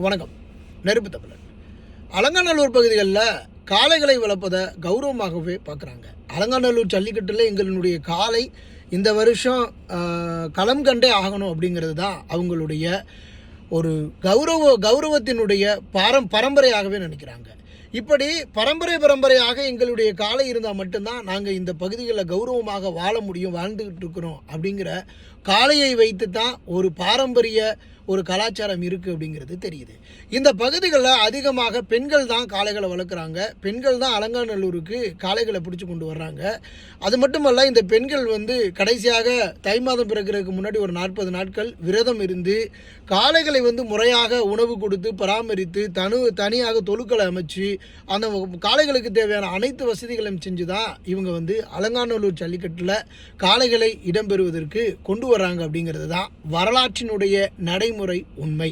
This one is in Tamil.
வணக்கம். நெருப்பு தமிழன். அலங்காநல்லூர் பகுதிகளில் காளைகளை வளர்ப்பதை கௌரவமாகவே பார்க்குறாங்க. அலங்காநல்லூர் ஜல்லிக்கட்டில் எங்களுடைய காளை இந்த வருஷம் களம் கண்டே ஆகணும் அப்படிங்கிறது தான் அவங்களுடைய ஒரு கௌரவத்தினுடைய பரம்பரையாகவே நினைக்கிறாங்க. இப்படி பரம்பரையாக எங்களுடைய காளை இருந்தால் மட்டும்தான் நாங்கள் இந்த பகுதிகளில் கௌரவமாக வாழ முடியும், வாழ்ந்துக்கிட்டு இருக்கிறோம் அப்படிங்கிற காளையை வைத்து தான் ஒரு பாரம்பரிய ஒரு கலாச்சாரம் இருக்குது அப்படிங்கிறது தெரியுது. இந்த பகுதிகளில் அதிகமாக பெண்கள் தான் காளைகளை வளர்க்குறாங்க. பெண்கள் தான் அலங்காநல்லூருக்கு காளைகளை பிடிச்சி கொண்டு வர்றாங்க. அது மட்டுமல்ல, இந்த பெண்கள் கடைசியாக தை மாதம் பிறக்கிறதுக்கு முன்னாடி ஒரு 40 நாட்கள் விரதம் இருந்து காளைகளை முறையாக உணவு கொடுத்து பராமரித்து தனியாக தொழுக்களை அமைச்சு அந்த காளைகளுக்கு தேவையான அனைத்து வசதிகளையும் செஞ்சு தான் இவங்க அலங்காநல்லூர் ஜல்லிக்கட்டில் காளைகளை இடம்பெறுவதற்கு கொண்டு வர்றாங்க அப்படிங்கிறது தான் வரலாற்றினுடைய நடைமுறை உண்மை.